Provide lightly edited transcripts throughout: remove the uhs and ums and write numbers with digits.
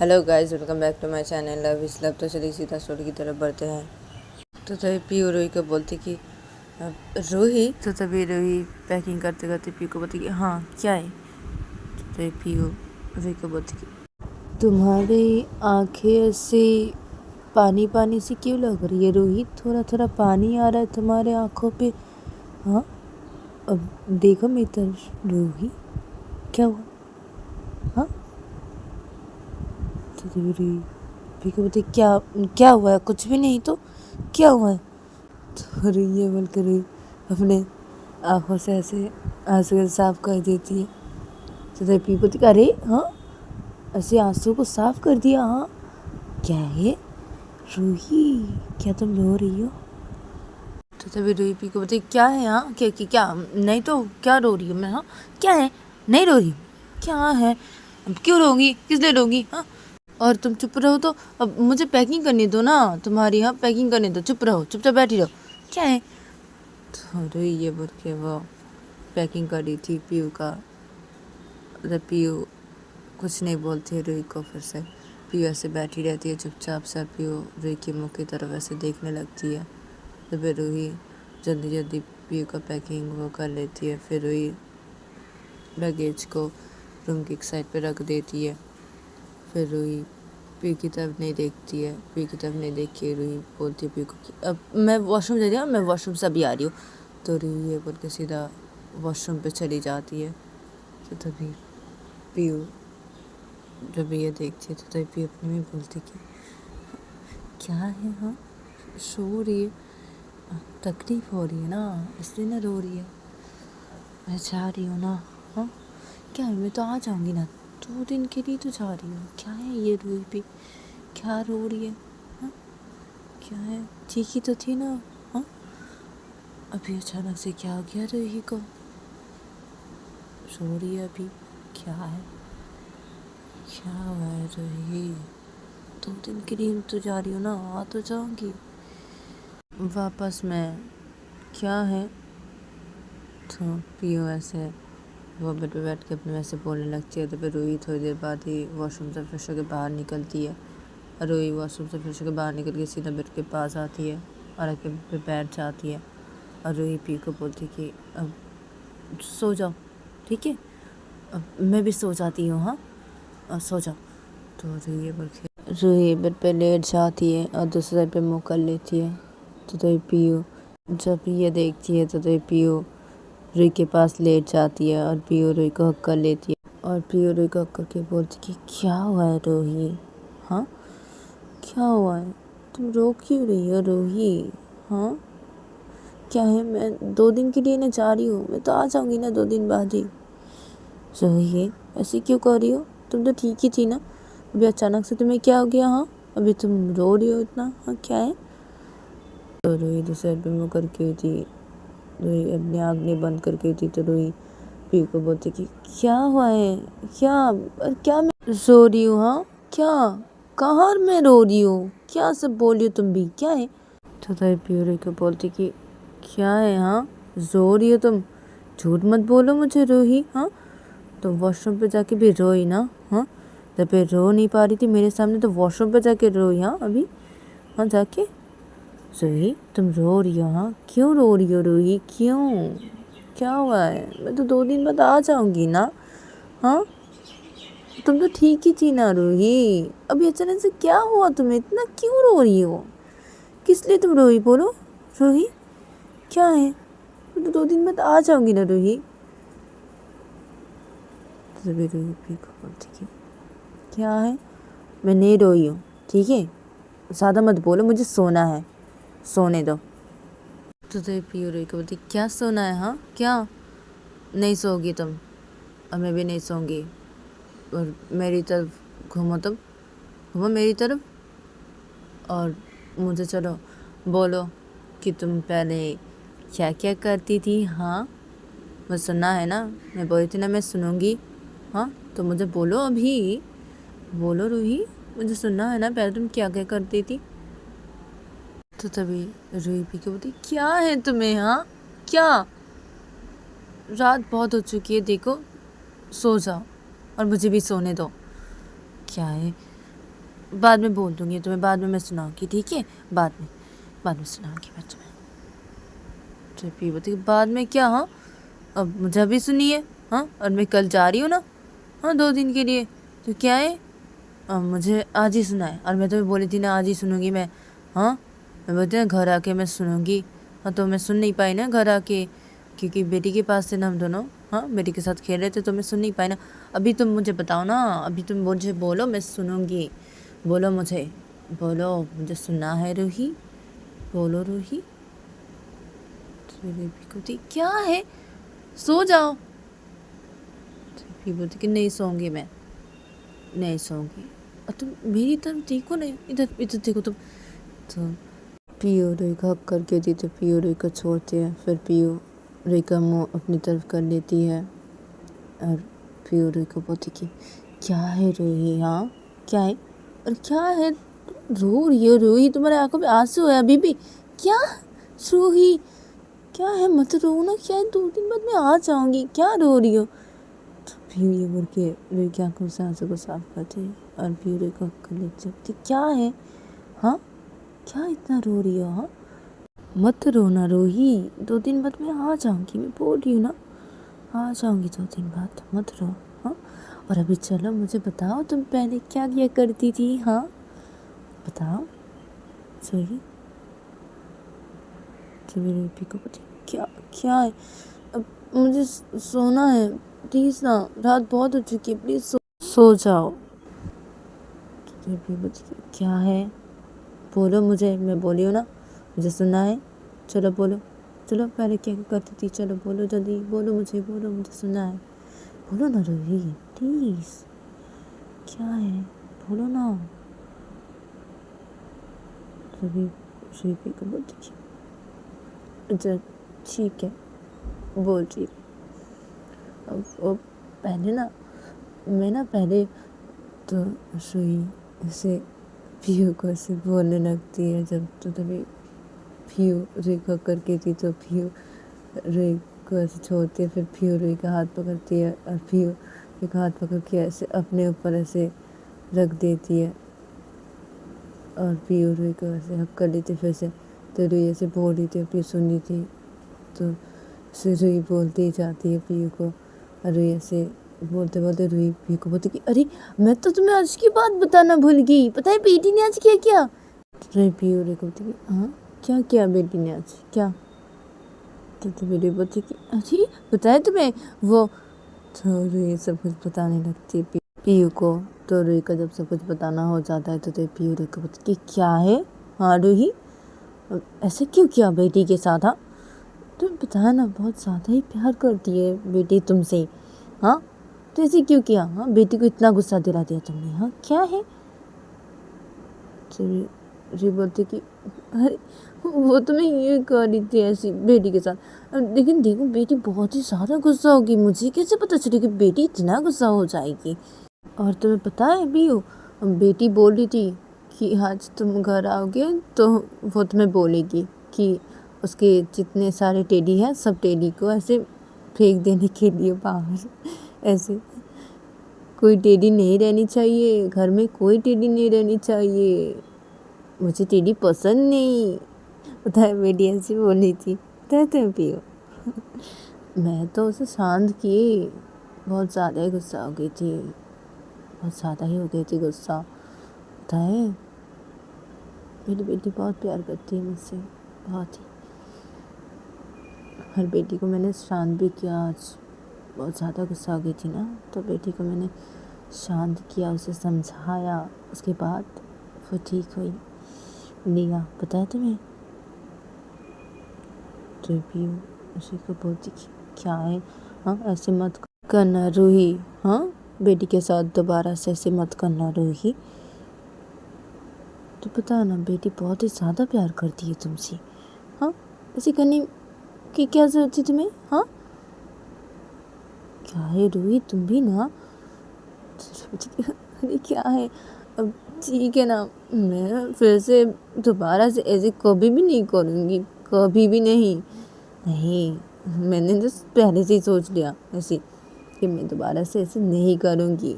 Hello guys, welcome back to my channel love is love. तो चलिए सीधा story की तरफ बढ़ते हैं। तो तभी पीयू रोही को बोलती कि रोही। तो तभी रोही पैकिंग करते करते पीयू को बोलती कि हाँ क्या है। तो तभी पीयू रोही को बोलती कि तुम्हारी आंखें ऐसी पानी पानी सी क्यों लग रही है रोही? थोड़ा थोड़ा पानी आ रहा है तुम्हारे आँखों पे। हाँ, अब देखो मेरी तरफ रोही, क्या हुआ? हाँ, तो तभी रोही पी को बोलती क्या क्या हुआ है? कुछ भी नहीं तो क्या हुआ है? तो ये बोलकर अपने आँखों से ऐसे आंसू साफ कर देती है। तो तभी पी बोलती अरे हाँ, ऐसे आंसू को साफ कर दिया? हाँ, क्या है रूही, क्या तुम रो रही हो? तो तभी रूही पी को बोलती क्या है? हाँ क्या क्या नहीं तो क्या रो रही हो? मैं हाँ क्या है, नहीं रो रही, क्या है? अब क्यों रोगी, किस लिए रोगी? हाँ, और तुम चुप रहो तो अब मुझे पैकिंग करने दो ना तुम्हारी। हाँ, पैकिंग करने दो, चुप रहो, चुपचाप बैठी रहो, क्या है? तो रोही ये बोल के वो पैकिंग कर रही थी पीयू का। पीयू कुछ नहीं बोलती है रोही को। फिर से पीयू ऐसे बैठी रहती है चुपचाप से। पीयू रोही के मुँह की तरफ ऐसे देखने लगती है। तो फिर रोही जल्दी जल्दी पीयू का पैकिंग वो कर लेती है। फिर रोही लगेज को रूम की एक साइड पे रख देती है। फिर रोही पी की तरफ नहीं देखती है। पी की तरफ नहीं देख के रूही बोलती है पी को कि अब मैं वॉशरूम जा रही हूँ, मैं वॉशरूम से अभी आ रही हूँ। तो रूही ये बोल के सीधा वॉशरूम पे चली जाती है। तो तभी पीयू जब ये देखती है तो तभी पीयू अपने में बोलती कि क्या है? हाँ, सो रही है, तकलीफ हो रही है ना, इसलिए ना रो रही है। मैं जा रही हूँ ना। हाँ क्या है, मैं तो आ जाऊँगी ना, 2 दिन के लिए तो जा रही हूँ। क्या है ये रूही भी, क्या रो रही है? हाँ क्या है, ठीक ही तो थी ना। हाँ, अभी अचानक से क्या हो गया रूही को? सो रही है अभी, क्या है, क्या हुआ है रूही? 2 दिन के लिए तो जा रही हूँ ना, आ तो जाऊँगी वापस मैं, क्या है? तो पीयू ऐसे वो बेड पे बैठ के अपने वैसे बोलने लगती है। तो फिर रूही थोड़ी देर बाद ही वॉशरूम से फ्रेश होकर बाहर निकलती है। रूही वॉशरूम से फ्रेश होकर बाहर निकल के सीधा बेड के पास आती है और आके बेड पे बैठ जाती है। और रूही पी को बोलती कि अब सो जाओ, ठीक है, अब मैं भी सो जाती हूँ। हाँ, सो जाओ। तो रूही बेड पे लेट जाती है और दूसरे साइड पे मुँह कर लेती है। तो पीयू जब ये देखती है तो पीयू रूही के पास लेट जाती है और पीयू रूही को हक कर लेती है। और पीयू रूही को हक करके बोलती कि क्या हुआ है रूही? हाँ क्या हुआ है, तुम रो क्यों रही हो रूही? हाँ क्या है, मैं 2 दिन के लिए ना जा रही हूँ, मैं तो आ जाऊँगी ना 2 दिन बाद ही। रोही ऐसे क्यों कर रही हो, तुम तो ठीक ही थी ना, अभी अचानक से तुम्हें क्या हो गया? हाँ, अभी तुम रो रही हो इतना, हाँ क्या है? तो रोही दूसरे पे मुँह करके हुई थी, रोही अपनी आँख नहीं बंद करके हुई थी। तो रोही पी को बोलती कि क्या हुआ है, क्या मैं रो रही हूँ? हाँ क्या, कहाँ मैं रो रही हूँ, क्या सब बोल रही हो तुम भी, क्या है? तो पी रोही को बोलती कि क्या है? हाँ, रो रही हो तुम, झूठ मत बोलो मुझे रोही। हाँ, तो वॉशरूम पे जाके भी रोई ना? हाँ, जब पे रो नहीं पा रही थी मेरे सामने तो वॉशरूम पे जाके रोई? हाँ अभी, हाँ जाके। रोही तुम रो रही हो? हाँ क्यों रो रही हो रोही, क्यों, क्या हुआ है? मैं तो 2 दिन बाद आ जाऊंगी ना। हाँ, तुम तो ठीक ही थी ना रोही, अभी अचानक से क्या हुआ, तुम्हें इतना क्यों रो रही हो, किस लिए तुम रोही, बोलो रोही क्या है? मैं तो 2 दिन बाद आ जाऊंगी ना रोही। तभी रोही भी को बोलती कि क्या है, मैं नहीं रोई हूँ, ठीक है, ज़्यादा मत बोलो, मुझे सोना है, सोने दो। तो पी रोही को बोलती क्या सोना है? हाँ क्या, नहीं सोगी तुम और मैं भी नहीं सोऊंगी। और मेरी तरफ घूमो, तुम घूमो मेरी तरफ और मुझे चलो बोलो कि तुम पहले क्या क्या करती थी। हाँ, मुझे सुनना है ना, मैं बोली थी ना मैं सुनूंगी। हाँ, तो मुझे बोलो अभी, बोलो रूही, मुझे सुनना है ना, पहले तुम क्या क्या करती थी। तो तभी रूही पी के बोलती क्या है तुम्हें? हाँ क्या, रात बहुत हो चुकी है, देखो सो जाओ और मुझे भी सोने दो। क्या है, بعد में बोल दूँगी तुम्हें, बाद में मैं सुनाऊँगी, ठीक है? बाद में सुनाऊँगी मैं तुम्हें। तो फिर बोलती बाद में क्या? हाँ, अब मुझे अभी सुनिए। हाँ, और मैं कल जा रही हूँ ना, हाँ 2 दिन के लिए, तो क्या है? अब मुझे आज ही सुना है, और मैं तुम्हें बोली थी ना आज ही सुनूंगी मैं। हाँ, मैं बोलती ना घर आके मैं सुनूंगी। हाँ, तो मैं सुन नहीं पाई ना घर आके, क्योंकि बेटी के पास थे ना हम दोनों। हाँ, बेटी के साथ खेल रहे थे, तो मैं सुन नहीं पाई ना। अभी तुम मुझे बताओ ना, अभी तुम मुझे बोलो, मैं सुनूंगी। बोलो मुझे सुनना है रूही, बोलो रूही। बोलती क्या है, सो जाओ। फिर बोलती कि नहीं सोऊंगी मैं, नहीं सोऊंगी। और तुम मेरी तरफ देखो ना, इधर इधर देखो तुम। तो पियो रुई का हक करके दी, तो पियो रुई को छोड़ते हैं। फिर पियो रुई का मुँह अपनी तरफ कर लेती है, और पियो रुई को बोलती कि क्या है रूही? हाँ क्या है? और क्या है, रो रही हो रूही? तुम्हारे आंखों में आंसू है अभी भी? क्या रूही, क्या है? मत रो ना, क्या है? 2 दिन बाद मैं आ जाऊंगी, क्या रो रही हो? तो पियो ये बोल के रूही की आंखों से आंसू को साफ करते हैं, और पियो रुई को हक कर लेती। क्या है? हाँ, क्या इतना रो रही हो? हाँ, मत रोना रूही, 2 दिन बाद मैं आ जाऊंगी, मैं बोल रही हूँ ना, आ जाऊंगी 2 दिन बाद, मत रो। हाँ, और अभी चलो मुझे बताओ, तुम पहले क्या किया करती थी? हाँ बताओ सही। तो मेरे पी को पता क्या क्या है? अब मुझे सोना है, प्लीज़ ना, रात बहुत हो चुकी है, प्लीज़ सो जाओ। तो क्या है, बोलो मुझे, मैं बोली हूँ ना, मुझे सुनना है। चलो बोलो, चलो पहले क्या करती थी, चलो बोलो जल्दी, बोलो मुझे सुनना है। बोलो ना रूही, प्लीज़, क्या है, बोलो ना। रूही रूही को बोलती अच्छा ठीक है, बोल रही। अब पहले ना, मैं ना पहले तो रूही ऐसे पियो को ऐसे बोलने लगती है, जब तो तभी पियो रूही को करके थी, तो पियो रूही को ऐसे छोड़ती है। फिर पियो रूही का हाथ पकड़ती है, और पियो रूही का हाथ पकड़ के ऐसे अपने ऊपर ऐसे रख देती है, और पियो रूही को ऐसे हक कर लेती फिर से। तो रूही ऐसे बोल रही थी, पियो सुन रही थी, तो फिर रूही बोलती जाती है पियो को, और रूही ऐसे बोलते बोलते रूही पियो को बोलती कि अरे मैं तो तुम्हें आज की बात बताना भूल गई, पता है बेटी ने आज किया क्या? रूही पियो रूही को बोलती कि हाँ क्या किया बेटी ने आज, क्या? तो रूही बोलती कि अरे बताया तुम्हें वो। तो रूही सब कुछ बताने लगती है पियो को। तो रूही का जब सब कुछ बताना हो जाता है, तो पियो रूही को बोलती कि क्या है? हाँ रूही, ऐसे क्यों किया बेटी के साथ? हाँ, तुम बताया ना, बहुत ज़्यादा ही प्यार करती है बेटी तुमसे। हाँ, तो ऐसे क्यों किया? हाँ, बेटी को इतना गुस्सा दिला दिया तुमने। हाँ क्या है? तो बोलती कि अरे वो तो मैं ये कर रही थी ऐसी बेटी के साथ, लेकिन देखो बेटी बहुत ही ज़्यादा गुस्सा होगी, मुझे कैसे पता चलेगा कि बेटी इतना गुस्सा हो जाएगी? और तुम्हें पता है भी हो, बेटी बोल रही थी कि आज तुम घर आओगे तो वो तुम्हें बोलेगी कि उसके जितने सारे टेडी हैं सब टेडी को ऐसे फेंक देने के लिए बाहर। ऐसे कोई टेडी नहीं रहनी चाहिए घर में, कोई टेडी नहीं रहनी चाहिए, मुझे टेडी पसंद नहीं। पता है बेटी ऐसी बोली थी, कहते पियो। मैं तो उसे शांत की, बहुत ज़्यादा ही गुस्सा हो गई थी, बहुत ज़्यादा ही हो गई थी गुस्सा। पता है मेरी बेटी बहुत प्यार करती है मुझसे, बहुत ही। हर बेटी को मैंने शांत भी किया, आज बहुत ज़्यादा गुस्सा हो गई थी ना, तो बेटी को मैंने शांत किया, उसे समझाया, उसके बाद वो ठीक हुई। लिया पता है तुम्हें? तो भी उसी को बोलती क्या है? हाँ ऐसे मत करना रूही, हाँ बेटी के साथ दोबारा से ऐसे मत करना रूही। तो पता है ना बेटी बहुत ही ज़्यादा प्यार करती है तुमसे। हाँ, ऐसे करने की क्या ज़रूरत थी तुम्हें? हाँ क्या है रूही, तुम भी ना। अरे क्या है, अब ठीक है ना, मैं फिर से दोबारा से ऐसे कभी भी नहीं करूँगी, कभी भी नहीं। नहीं, मैंने तो पहले से ही सोच लिया ऐसे कि मैं दोबारा से ऐसे नहीं करूँगी।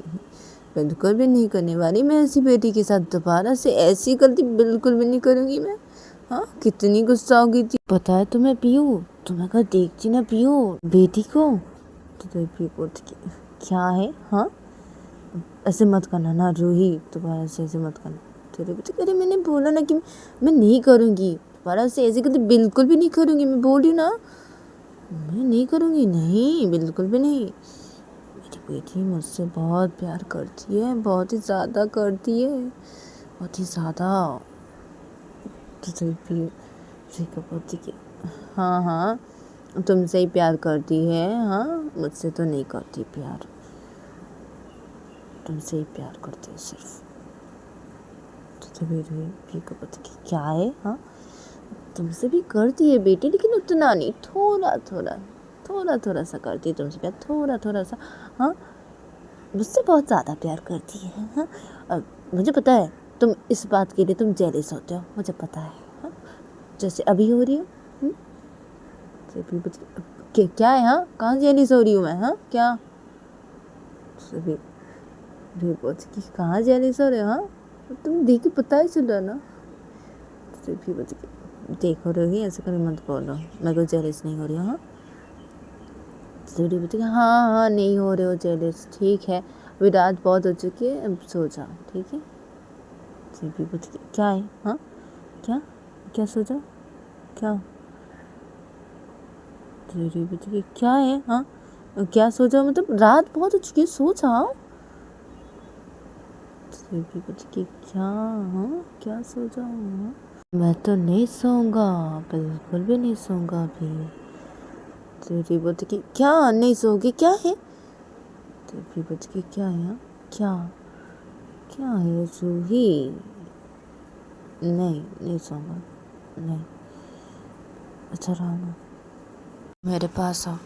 بالکل بھی نہیں کرنے والی میں ایسی بیٹی کے ساتھ دوبارہ سے ایسی غلطی بالکل بھی نہیں کروں گی میں. ہاں کتنی غصہ ہو گئی تھی پتا ہے تمہیں پیو. تمہیں کہا دیکھتی نا پیو بیٹی کو. تو پیو بولتی کہ کیا ہے ہاں ایسے مت کرنا نا روہی دوبارہ سے ایسے مت کرنا. تو بولتی ارے میں نے بولا نا کہ میں نہیں کروں گی دوبارہ سے ایسی غلطی بالکل بھی نہیں کروں گی. میں بول رہی ہوں نا میں نہیں کروں گی نہیں بالکل بھی نہیں. میری بیٹی مجھ سے بہت پیار کرتی ہے بہت ہی زیادہ کرتی ہے بہت ہی زیادہ. تو بولتی کہ ہاں تم سے ہی پیار کرتی ہے ہاں مجھ سے تو نہیں کرتی پیار تم سے ہی پیار کرتی ہے صرف. تو بھی کو پتہ کہ کیا ہے ہاں تم سے بھی کرتی ہے بیٹی لیکن اتنا نہیں تھوڑا سا کرتی ہے تم سے پیار تھوڑا سا. ہاں مجھ سے بہت زیادہ پیار کرتی ہے ہاں. اور مجھے پتا ہے تم اس بات کے لیے تم جیلس ہوتے ہو مجھے پتا ہے ہاں جیسے ابھی ہو رہی ہو. کیا ہے ہاں کہاں جیلس ہو رہی ہوں میں ہاں کیا بولتی کہ کہاں جیلس ہو رہے ہو ہاں تم دیکھ کے پتہ ہی چل رہا نا. دیکھو رہی ایسے کبھی مت بولو میں کوئی جیلس نہیں ہو رہی ہوں. ہاں بولتی ہاں نہیں ہو رہے ہو جیلس ٹھیک ہے ابھی رات بہت ہو چکی ہے اب سو جاؤ ٹھیک ہے. بولتی کیا ہے ہاں کیا سو جاؤ کیا بولتی کیا ہے ہاں کیا سو جاؤ مطلب رات بہت ہو چکی ہے سو جاؤ. بولتی کیا ہاں کیا سو جاؤ میں تو نہیں سوؤں گا بالکل بھی نہیں سوؤں گا ابھی. تو بولتی کہ کیا نہیں سو گی کیا ہے. تو بولتی کہ کیا ہے کیا ہے روحی نہیں سوؤں گا نہیں. اچھا رہو میرے پاس آؤ.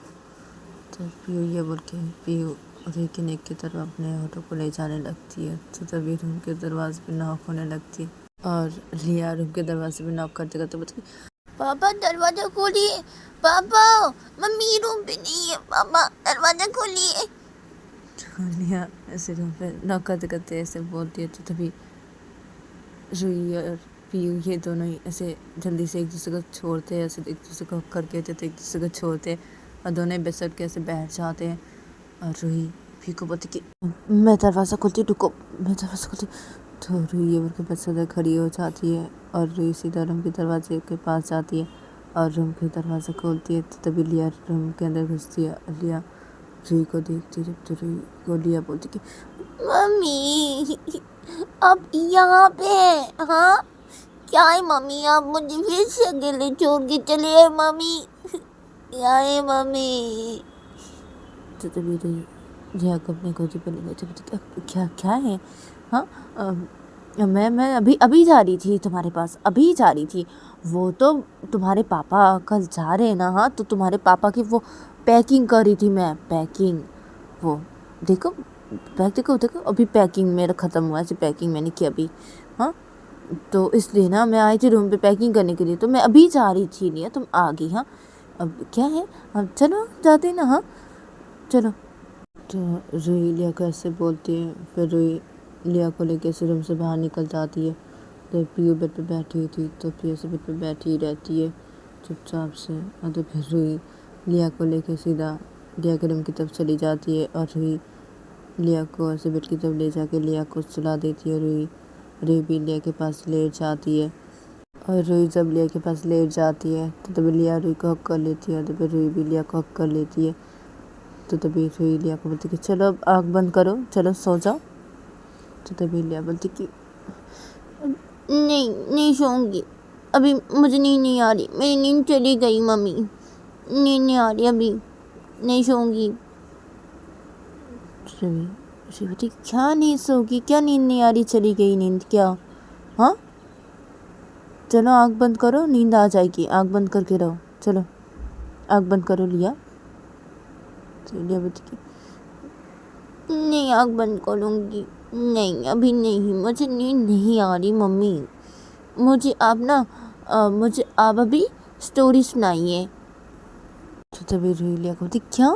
تو پیو یہ بول کے پیو روحی کے نیک کی طرف اپنے ہونٹوں کو لے جانے لگتی ہے. تو تبھی روم کے دروازے پہ ناک ہونے لگتی ہے اور لیا روم کے دروازے پہ ناک کرتے کرتے بولتی پاپا دروازہ کھولیے پاپا ممی روم پہ نہیں ہے پاپا دروازہ کھولیے. لیا ایسے روم پہ ناک کرتے کرتے ایسے بولتی ہے. تو تبھی روحی اور پیو یہ دونوں ہی ایسے جلدی سے ایک دوسرے کو چھوڑتے ہیں ایسے ایک دوسرے کو کر کے ایک دوسرے کو چھوڑتے ہیں اور دونوں بے سٹ کے ایسے بیٹھ جاتے ہیں. اور روحی پیو کو بولتی کہ میں دروازہ کھولتی رکو میں دروازہ کھولتی. تو روحی یہ بول کے بس ادھر کھڑی ہو جاتی ہے اور روحی سیدھا روم کے دروازے کے پاس جاتی ہے اور روم کے دروازہ کھولتی ہے. تو تبھی لیا روم کے اندر گھستی ہے. لیا روحی کو دیکھتی ہے تو روحی کو لیا بولتی کہ ممی آپ یہاں پہ ہیں ہاں کیا ہے ممی آپ مجھے پھر سے اکیلے چھوڑ کے چلے آئے ممی کیا ہے ممی. تو تبھی روحی لیا کو اپنے گودی پر لے لیتی کیا ہے ہاں میں ابھی جا رہی تھی تمہارے پاس ابھی جا رہی تھی. وہ تو تمہارے پاپا کل جا رہے ہیں نا ہاں تو تمہارے پاپا کی وہ پیکنگ کر رہی تھی میں پیکنگ وہ دیکھو بیگ دیکھو ابھی پیکنگ میرا ختم ہوا ایسے پیکنگ میں نے کی ابھی ہاں تو اس لیے نا میں آئی تھی روم پہ پیکنگ کرنے کے لیے تو میں ابھی جا رہی تھی لیا تم آ گئی. ہاں اب کیا ہے اب چلو جاتے نا ہاں چلو. تو روحی لیا کو ایسے بولتی ہے پھر روحی لیا کو لے کے ایسے روم سے باہر نکل جاتی ہے. تو پیو بیڈ پہ بیٹھی تھی تو پیو سے بیڈ پہ بیٹھی ہی رہتی ہے چپ چاپ سے. اور تو پھر روحی لیا کو لے کے سیدھا لیا کے روم کی طرف چلی جاتی ہے اور روحی لیا کو ایسے بیڈ کی طرف لے جا کے لیا کو سلا دیتی ہے. روحی بھی لیا کے پاس لیٹ جاتی ہے اور روحی جب لیا کے پاس لیٹ جاتی ہے تو تبھی لیا روحی کو حق کر لیتی ہے اور پھر روحی بھی لیا کو حق کر لیتی ہے. تو تبھی روحی لیا کو بولتی کہ چلو اب آنکھ بند کرو چلو سو جاؤ. تو تبھی لیا بولتی کہ نہیں سوؤں گی ابھی مجھے نیند نہیں آ رہی میری نیند چلی گئی ممی نیند نہیں آ رہی ابھی نہیں سوؤں گی. بولتی کیا نہیں سو گی کیا نیند نہیں آ رہی چلی گئی نیند کیا ہاں چلو آنکھ بند کرو نیند آ جائے گی آنکھ بند کر کے رہو چلو آنکھ بند کرو لیا. تو لیا بولتی کہ نہیں آنکھ بند کروں گی نہیں ابھی نہیں مجھے نیند نہیں آ رہی ممی مجھے آپ ابھی اسٹوری سنائیے. تو تبھی روحی لیا کو بولتی کیا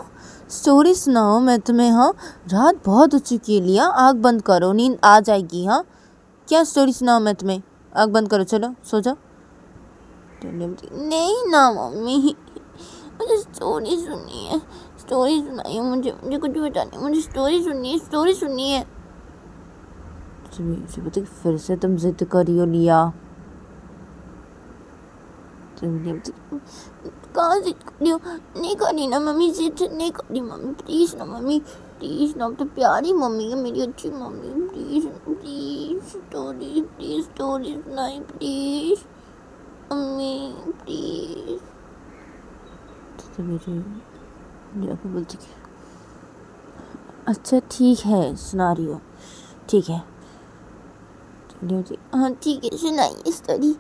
स्टोरी सुनाओ मैं तुम्हें। हाँ, रात बहुत हो चुकी है लिया, आँख बंद करो, नींद आ जाएगी। हाँ, क्या स्टोरी सुनाओ मैं तुम्हें? आँख बंद करो, चलो सो जाओ। नहीं ना मम्मी, मुझे स्टोरी सुननी है, स्टोरी सुनाइए मुझे, मुझे कुछ बतानी, मुझे स्टोरी सुननी है, स्टोरी सुननी है। फिर से तुम जिद करी हो लिया। कहाँ जिद करी हो? नहीं करी ना मम्मी, जिद नहीं करी मम्मी, प्लीज ना मम्मी, प्लीज ना, तो प्यारी मम्मी है मेरी, अच्छी mummy, please please story, please story सुनाई प्लीज मम्मी प्लीज। तो मेरी जाकर बोलती अच्छा ठीक है सुना रही हो, ठीक है। हाँ ठीक है सुनाइए स्टोरी।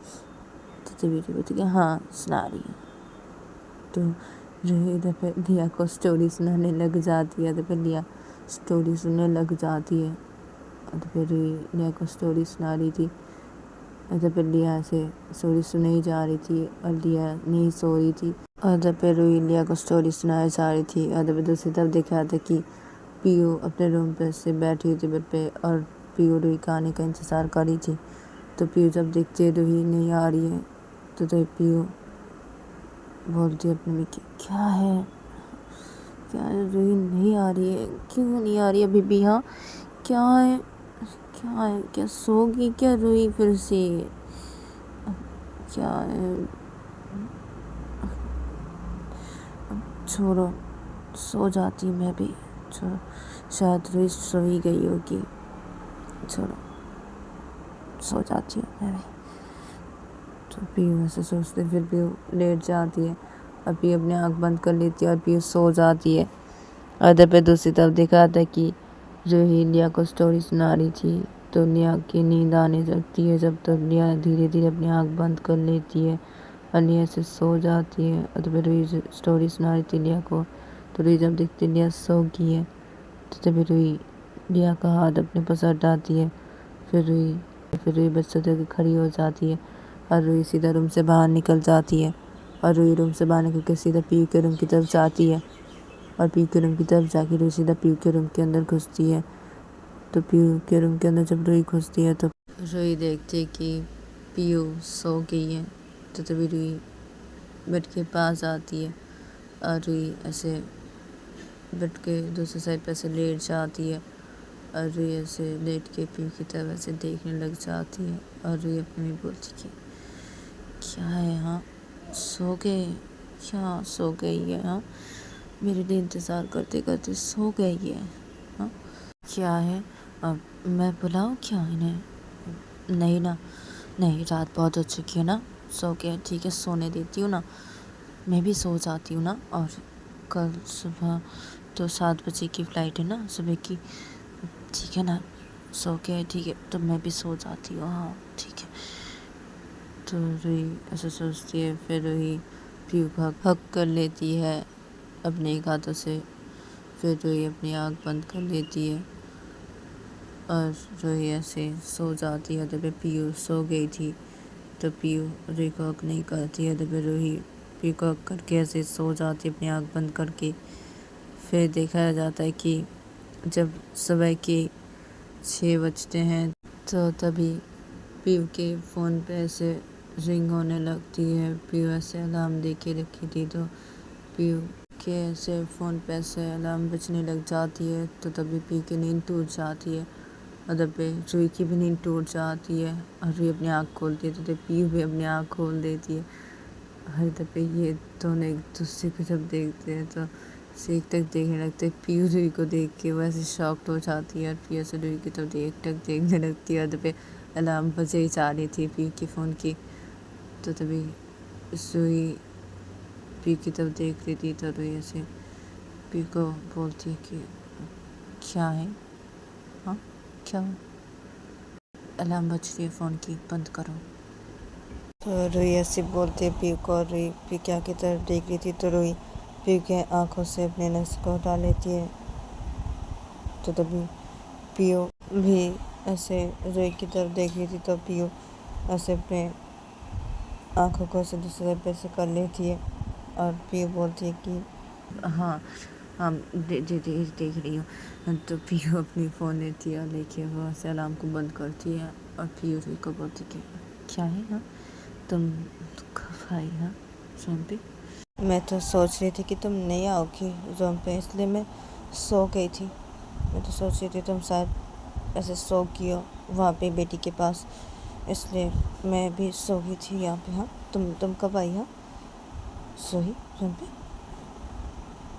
तो बेटी बोलती कि हाँ सुना रही है। तो रूही दफे लिया को स्टोरी सुनाने लग जाती है। तो फिर लिया स्टोरी सुनने लग जाती है। तो फिर रूही लिया को स्टोरी सुना रही थी। तो फिर लिया से स्टोरी सुनाई जा रही थी और लिया नहीं सो रही थी। और तो फिर रूही लिया को स्टोरी सुनाई जा रही थी। और तो फिर दूसरी तरफ देखा था कि पीयू अपने रूम पे से बैठी हुई थी बेड पे और पीयू रूही का आने का इंतज़ार कर रही थी। तो पीयू जब देखती है रूही नहीं आ रही है तो पीयू बोलती है अपने में कि क्या है रूही नहीं आ रही है, क्यों नहीं आ रही है अभी भी? हाँ क्या है, क्या सोगी क्या रूही फिर से? क्या है, छोड़ो सो जाती मैं भी, छोड़ो, शायद रूही सो ही गई होगी, छोड़ो सो जाती हूँ मैं भी। तो पीयू ऐसे सोचते फिर पीयू लेट जाती है और पीयू अपनी आँख बंद कर लेती है और पीयू सो जाती है। और पे दूसरी तरफ देखा था कि रूही लिया को स्टोरी सुना रही थी। तो लिया की नींद आने लगती है जब तक लिया धीरे धीरे अपनी आँख बंद कर लेती है और लिया से सो जाती है। और तो फिर रूही स्टोरी सुना रही थी लिया को। तो रूही जब देखती लिया सो गई है तो तभी रूही लिया का हाथ अपने पास हटाती है। फिर रूही बच्चों से खड़ी हो जाती है और रूही सीधा रूम से बाहर निकल जाती है। और रूही रूम से बाहर निकल के सीधा पीयू के रूम की तरफ जाती है और पीयू के रूम की तरफ जाके रूही सीधा पीयू के रूम के अंदर घुसती है। तो पीयू के रूम के अंदर जब रूही घुसती है तो रूही देखती है कि पीयू सो गई है। तो तभी रूही बेड के पास आती है और रूही ऐसे बेड के दूसरे साइड पे ऐसे लेट जाती है और रूही ऐसे लेट के पीयू की तरफ ऐसे देखने लग जाती है। और रूही अपने में बोलती कि क्या है, हाँ सो गए, क्या सो गई है? हाँ मेरे लिए इंतज़ार करते करते सो गई है। हाँ क्या है, अब मैं बुलाऊँ क्या इन्हें? नहीं ना, नहीं रात बहुत हो चुकी है ना, सो गया, ठीक है सोने देती हूँ ना, मैं भी सो जाती हूँ ना। और कल सुबह तो 7 बजे की फ़्लाइट है ना सुबह की, ठीक है ना, सो गया ठीक है, तो मैं भी सो जाती हूँ। हाँ ठीक है। तो रूही ऐसे सोचती है। फिर रूही पीयू का हक कर लेती है अपने एक हाथों से। फिर रूही अपनी आँख बंद कर लेती है और रूही ऐसे सो जाती है। तब पीयू सो गई थी तो पीयू रूही को हक नहीं करती है। तब रूही पीयू को हक करके ऐसे सो जाती है अपनी आँख बंद करके। फिर देखा जाता है कि जब सुबह के 6 बजते हैं तो तभी पीयू के फ़ोन पे ऐसे रिंग होने लगती है। पीयू ऐसे अलार्म दे के रखी थी तो पीयू के ऐसे फ़ोन पे ऐसे अलार्म बजने लग जाती है। तो तभी पीयू की नींद टूट जाती है और तब रूही की भी नींद टूट जाती है और रूही अपनी आँख खोलती है तो पीयू भी अपनी आँख खोल देती है। हर दफ़े ये दोनों एक दूसरे को जब देखते हैं तो सीख तक देखने लगते हैं। पीयू रूही को देख के वैसे शॉक्ड हो जाती है और पीयू से रूही की तरफ देखने लगती है। और तब अलार्म बजे ही जा रही थी पीयू के फ़ोन की। तो तभी रूही पीयू की तरफ देख रही थी तो रूही ऐसे पीयू को बोलती है कि क्या है, हाँ क्या अलार्म बज रही है फ़ोन की, बंद करो। तो रूही ऐसे बोलती है पीयू को और रूही पीयू की आँख की तरफ देख रही थी तो रूही पीयू के आँखों से अपने नक्श को हटा लेती है। तो तभी पीयू भी ऐसे रूही की तरफ देख रही थी तो पीयू ऐसे अपने आँखों को ऐसे दूसरे पे से कर लेती है और पीयू बोलती है कि हाँ ہاں دیکھ رہی ہوں. تو پیو اپنی فون لیتی ہے اور لے کے وہ سے الارم کو بند کرتی ہے اور پیو روئی کو بولتی کہ کیا ہے ہاں تم کب آئی ہاں روم پہ. میں تو سوچ رہی تھی کہ تم نہیں آؤ گی روم پہ، اس لیے میں سو گئی تھی. میں تو سوچ رہی تھی تم شاید ایسے سو گئی ہو وہاں پہ بیٹی کے پاس، اس لیے میں بھی سو گئی تھی یہاں پہ. ہاں تم کب آئی ہاں سوئی روم پہ؟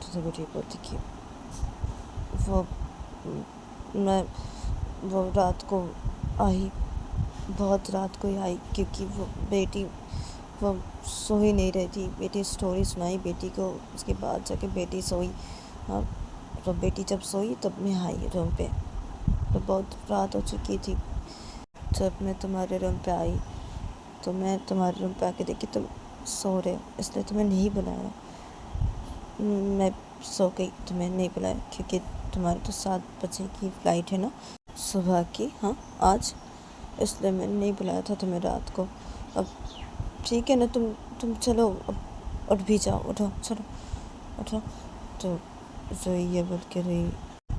تو بیٹی بولتی کہ وہ رات کو آئی، بہت رات کو ہی آئی، کیونکہ وہ بیٹی وہ سو ہی نہیں رہی تھی. بیٹی اسٹوری سنائی بیٹی کو، اس کے بعد جا کے بیٹی سوئی. ہاں تو بیٹی جب سوئی تب میں آئی روم پہ، تو بہت رات ہو چکی تھی. جب میں تمہارے روم پہ آئی تو میں تمہارے روم پہ آ کے دیکھی تم سو رہے ہو، اس لیے تمہیں نہیں بلایا. میں سو گئی، تمہیں نہیں بلایا کیونکہ تمہاری تو 7 بجے کی فلائٹ ہے نا صبح کی. ہاں آج اس لیے میں نے نہیں بلایا تھا تمہیں رات کو. اب ٹھیک ہے نا، تم چلو اب اٹھ بھی جاؤ، اٹھو چلو اٹھو. تو روئی یہ بول کے روئی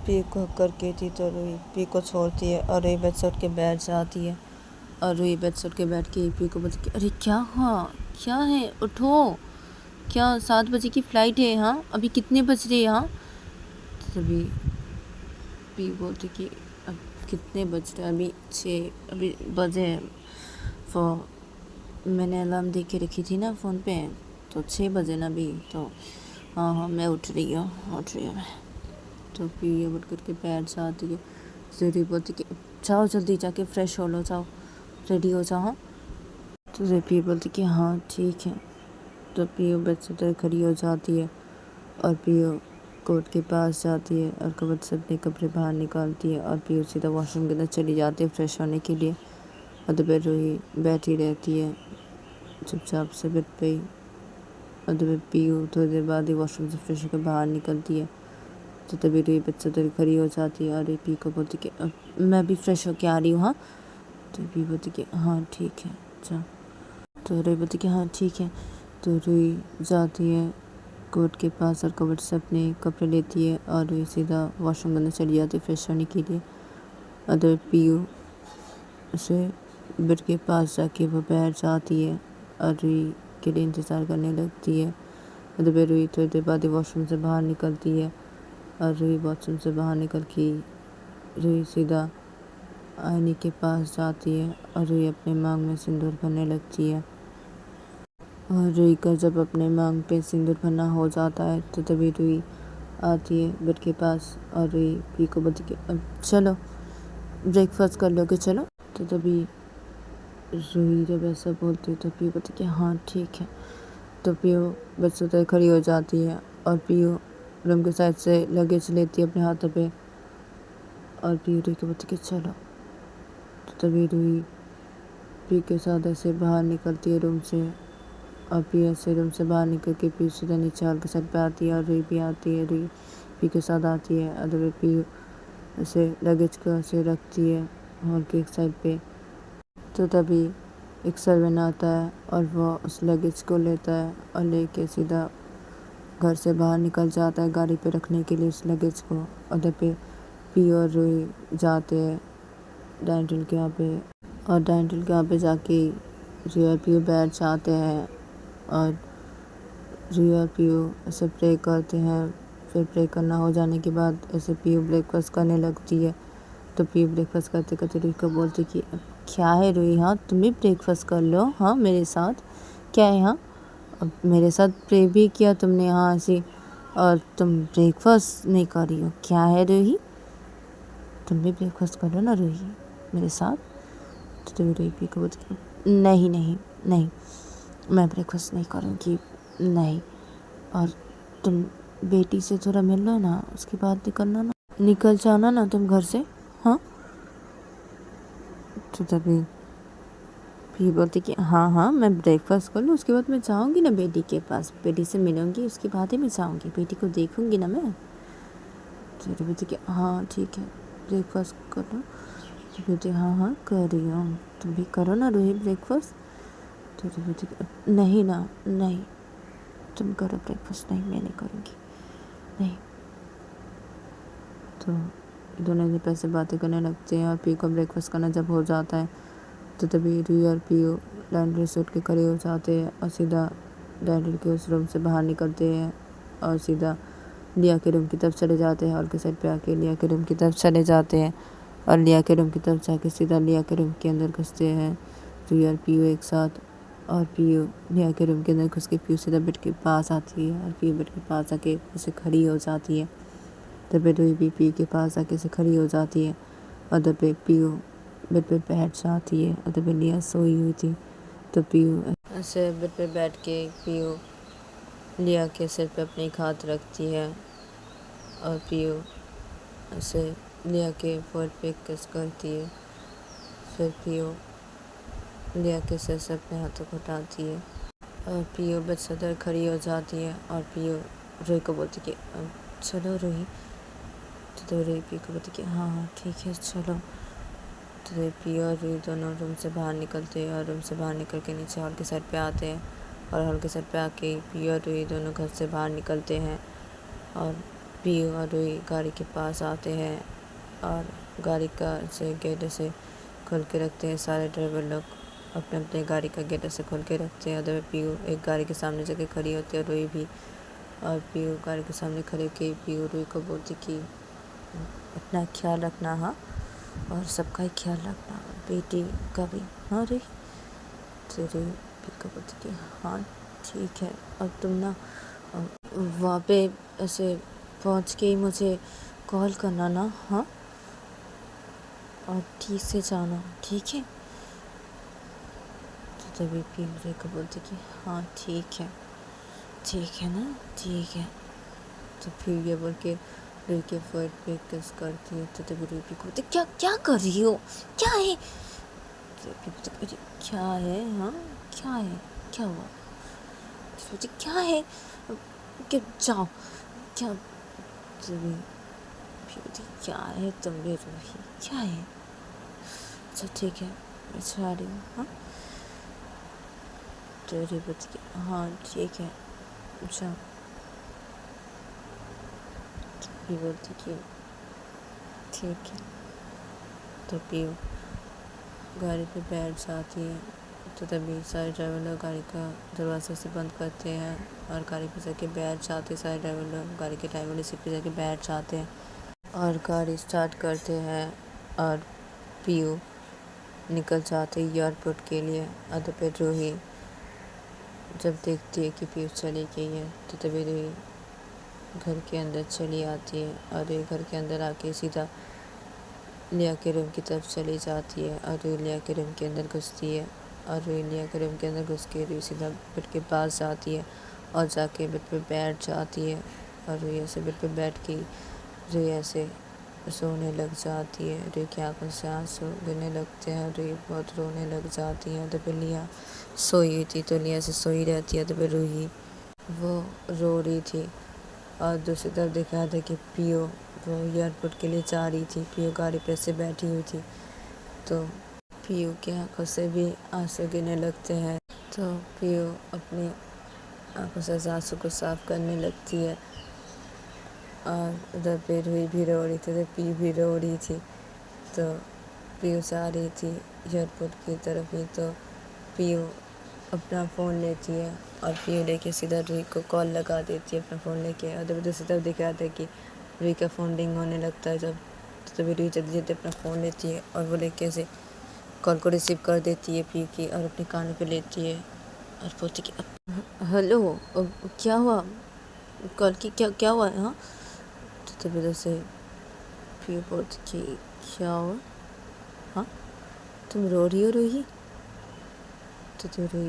پی کو کر کے تھی تو روئی پی کو چھوڑتی ہے اور روئی بیڈ سے اٹھ کے بیٹھ جاتی ہے. اور روئی بیڈ سے اٹھ کے بیٹھ کے پی کو بولتی کہ ارے کیا ہوا، کیا ہے اٹھو، کیا 7 بجے کی فلائٹ ہے ہاں، ابھی کتنے بج رہے ہاں. تبھی پی بولتی کہ اب کتنے بج رہے، ابھی بجے وہ میں نے الارم دے کے رکھی تھی نا فون پہ، تو 6 بجے نا ابھی. تو ہاں میں اٹھ رہی ہوں میں. تو پی یہ بول کر کے بیٹھ جاتی ہے. ضروری بولتی کہ جاؤ جلدی جا کے فریش ہو لو، جاؤ ریڈی ہو جاؤ. ہاں تو پی بولتی کہ ہاں ٹھیک ہے. تو پیو بیڈ سے کھڑی ہو جاتی ہے اور پیو کوٹ کے پاس جاتی ہے اور کبٹ سے اپنے کپڑے باہر نکالتی ہے اور پیو سیدھا واش روم کے اندر چلی جاتی ہے فریش ہونے کے لیے. اور دوپہر روئی بیٹھی رہتی ہے چپ چاپ سے بیڈ پہ ہی. اور دوپہر پیو تھوڑی دیر بعد ہی واش روم سے فریش ہو کے باہر نکلتی ہے. تو تبھی روئی بچے تو کھڑی ہو جاتی ہے اور پی کو بولتی کہ میں بھی فریش ہو کے آ رہی ہوں. ہاں تو پی بولتی کہ ہاں ٹھیک ہے اچھا. تو روئی بولتی کہ ہاں ٹھیک ہے. تو روئی جاتی ہے کوٹ کے پاس اور کبٹ سے اپنے کپڑے لیتی ہے اور روئی سیدھا واش روم کے اندر چلی جاتی ہے فریش ہونے کے لیے. اور پیو اسے بیڈ کے پاس جا کے وہ بیٹھ جاتی ہے اور روئی کے لیے انتظار کرنے لگتی ہے. اور دوپہر روئی تھوڑی دیر بعد واش روم سے باہر نکلتی ہے اور روئی واش روم سے باہر نکل کے روئی سیدھا آئینے کے پاس جاتی ہے اور روئی اپنے مانگ میں سندور بھرنے لگتی ہے. اور روئی کا جب اپنے مانگ پہ سندور بھرنا ہو جاتا ہے تو تبھی روئی آتی ہے بیڈ کے پاس اور روئی پی کو بولتی کہ اب چلو بریک فاسٹ کر لو گے چلو. تو تبھی روئی جب ایسا بولتی تو پیو بولتی کہ ہاں ٹھیک ہے. تو پیو بیڈ سے کھڑی ہو جاتی ہے اور پیو روم کے سائڈ سے لگیج لیتی ہے اپنے ہاتھوں پہ اور پیو روئی کو بولتی کہ چلو. تو تبھی روئی پی کے ساتھ ایسے باہر نکلتی ہے روم سے اور پی ایسے روم سے باہر نکل کے پی سیدھا نیچے ہال کے سائڈ پہ آتی ہے اور روئی بھی آتی ہے. روئی پی کے ساتھ آتی ہے اور پی ایسے لگیج کو ایسے رکھتی ہے ہال کے ایک سائڈ پہ. تو تبھی ایک سرون آتا ہے اور وہ اس لگیج کو لیتا ہے اور لے کے سیدھا گھر سے باہر نکل جاتا ہے گاڑی پہ رکھنے کے لیے اس لگیج کو. اور پہ پی اور روئی جاتے ہیں ڈینٹل کے یہاں پہ اور ڈینٹل کے یہاں پہ جا کے روئی اور پیو بیٹھ جاتے ہیں اور روئی اور پیو ایسے پرے کرتے ہیں. پھر پرے کرنا ہو جانے کے بعد ایسے پیو بریک فاسٹ کرنے لگتی ہے. تو پیو بریک فاسٹ کرتے کرتے روئی کو بولتی کہ کیا ہے روئی ہاں تم بھی بریک فاسٹ کر لو ہاں میرے ساتھ. کیا ہے ہاں اب میرے ساتھ پرے بھی کیا تم نے ہاں ایسے اور تم بریک فاسٹ نہیں کر رہی ہو، کیا ہے روئی تم بھی بریک فاسٹ کر لو نا روئی میرے ساتھ. تو تبھی روئی پی کو بولتی کہ نہیں میں بریک فاسٹ نہیں کروں گی نہیں. اور تم بیٹی سے تھوڑا مل لو نا، اس کے بعد نکل جانا نا تم گھر سے. ہاں تو تبھی پی بولتی کہ ہاں میں بریک فاسٹ کر لوں، اس کے بعد میں جاؤں گی نا بیٹی کے پاس، بیٹی سے ملوں گی، اس کے بعد ہی میں جاؤں گی، بیٹی کو دیکھوں گی نا میں. تو بولتی کہ ہاں ٹھیک ہے بریک فاسٹ کر لو. تو بولتی ہاں کر رہی ہوں، تم بھی کرو نا روئی بریک فاسٹ. تو بولتی کہ نہیں تم کرو بریک فاسٹ. نہیں میں نہیں کروں گی نہیں. तो दोनों एक पैसे बातें करने लगते हैं और पीयू का ब्रेकफास्ट करना जब हो जाता है तो तभी रूही और पीयू लैंड्री से उठ के खड़े हो जाते हैं और सीधा डैडी के उस रूम से बाहर निकलते हैं और सीधा लिया के रूम की तरफ चले जाते हैं। हॉल के साइड पे आके लिया के रूम की तरफ चले जाते हैं और लिया के रूम की तरफ जाके सीधा लिया के रूम के अंदर घुसते हैं रूही और पीयू एक साथ। और पीयू लिया के रूम के अंदर घुस के पीयू सीधा बेड के पास आती है और पीयू बेड के पास आके उसे खड़ी हो जाती है। तभी रूही भी पीयू के पास आके उसे खड़ी हो जाती है और तभी पीयू बेड पे बैठ जाती है और तभी लिया सोई हुई थी। तो पीयू ऐसे बेड पे बैठ के पीयू लिया के सिर पे अपनी एक हाथ रखती है और पीयू ऐसे लिया के फोर पे किस करती है। फिर पीयू लिया के सिर से अपने हाथों को हटाती है और पीयू बेड से उधर खड़ी हो जाती है और पीयू रूही को बोलती कि चलो रूही। तो रूही पीयू को बोलती कि हाँ ठीक है चलो। तो पीयू और रूही दोनों रूम से बाहर निकलते हैं और रूम से बाहर निकल के नीचे हॉल के साइड पे आते हैं और हॉल के साइड पे आके पीयू और रूही दोनों घर से बाहर निकलते हैं और पीयू और रूही गाड़ी के पास आते हैं और गाड़ी का से गेट से खोल के रखते हैं। सारे ड्राइवर लोग अपने अपने गाड़ी का गेट से खोल के रखते हैं। और पीयू एक गाड़ी के सामने जाके खड़ी होती है रूही भी। और पीयू गाड़ी के सामने खड़े होकर पीयू रूही को बोलती कि अपना ख्याल रखना हाँ और सबका ही ख्याल रखना बेटी का भी हाँ रूही। तो रूही पीयू को बोलती कि हाँ ठीक है और तुम ना वहाँ पे ऐसे पहुँच के ही मुझे कॉल करना ना हाँ और ठीक से जाना ठीक है। तो तभी पीयू रूही को बोलती कि हाँ ठीक है ना ठीक है। तो फिर ये बोल के रूही के फोर पे किस करती है। तो तभी रूही को बोलती क्या क्या कर रही हो क्या है। तो पीयू क्या है हाँ क्या है क्या हुआ। तो क्या है कि जाओ क्या। तभी क्या है तुम भी रूही क्या है। अच्छा ठीक है मैं जा रही हूँ हाँ। तो रूही बोलती हाँ ठीक है अच्छा। तो बोलती कि ठीक है। तो पीयू गाड़ी पे बैठ जाती है। तो तभी सारे ड्राइवर लोग गाड़ी का दरवाजे से बंद करते हैं और गाड़ी पे जाके बैठ जाते हैं। सारे ड्राइवर लोग गाड़ी के ड्राइवर वाली सीट पे जाके बैठ जाते हैं और गाड़ी स्टार्ट करते हैं और पीयू निकल जाते हैं एयरपोर्ट के लिए। और तभी रूही जब देखती है कि पीयू चली गई है तो तभी रूही घर के अंदर चली आती है और रूही घर के अंदर आके सीधा लिया के रूम की तरफ चली जाती है और रूही लिया के रूम के अंदर घुसती है और रूही लिया के रूम के अंदर घुस के रूही सीधा बेड के पास जाती है और जाके बेड पे बैठ जाती है और रूही ऐसे बेड पे बैठ के रूही ऐसे सोने लग जाती है। रूही की आंखों से आंसू गिरने लगते हैं और रूही बहुत रोने लग जाती है। तो फिर लिया सोई हुई थी तो लिया से सोई रहती है। तो फिर रूही वो रो रही थी और दूसरी तरफ देखा था कि पीयू वो एयरपोर्ट के लिए जा रही थी। पीयू गाड़ी पे से बैठी हुई थी तो पीयू की आंखों से भी आंसू गिरने लगते हैं। तो पीयू अपनी आंखों से आंसू को साफ करने लगती है और उधर पे रूही भी रो रही थी तो पीयू भी रो रही थी। तो पीयू जा रही थी एयरपोर्ट की तरफ ही तो पीयू अपना फ़ोन लेती है और पीयू लेके सीधा रूही को कॉल लगा देती है अपना फ़ोन लेके। और दूसरी तरफ दिख रहा था कि रूही का फ़ोन रिंग होने लगता है जब तो तभी रूही जल्दी जल्दी अपना फ़ोन लेती है और वो लेके से कॉल को रिसीव कर देती है पीयू की और अपने कानों पे लेती है और बोलती कि हेलो क्या हुआ कॉल की क्या क्या हुआ है हाँ। तो तभी उधर से पीयू बोलती कि क्या हुआ हाँ तुम रो रही हो रूही। तो रूही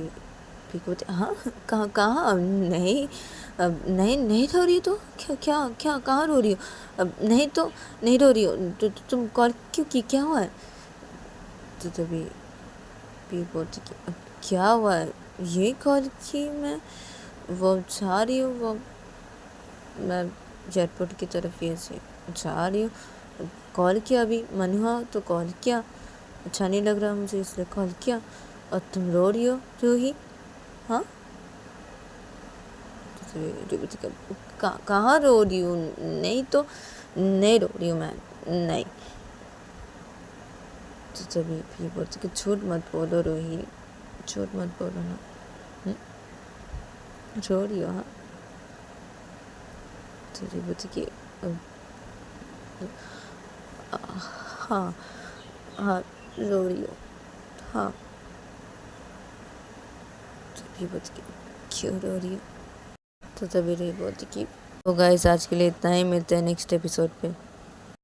पीयू को बोलती हाँ कहाँ कहाँ नहीं नहीं रो रही हो तो क्या क्या क्या कहाँ रो रही हो अब नहीं तो नहीं रो रही हो तो तुम कॉल क्यों की क्या हुआ है। तो तभी पीयू बोलती कि अब क्या हुआ है ये कॉल की मैं वो जा रही हूँ वो मैं एयरपोर्ट की तरफ ये से जा रही हूँ कॉल किया अभी मन हुआ तो कॉल किया अच्छा नहीं लग रहा मुझे इसलिए कॉल किया और तुम रो रही हो रूही हाँ। तो कहाँ रो रही हूँ नहीं तो نہیں رو رہی ہوں میں، نہیں. تو تبھی بھی بولتی کہ جھوٹ مت بولو روہی، جھوٹ مت بولو نا. رو رہی ہو؟ ہاں. تو یہ بولتی کہ ہاں ہاں رو رہی ہو. ہاں. تو بھی بولتی کہ کیوں رو رہی ہو؟ تو تبھی رہی بولتی کہ تو گائز آج کے لیے اتنا ہی، ملتے ہیں نیکسٹ ایپیسوڈ پہ.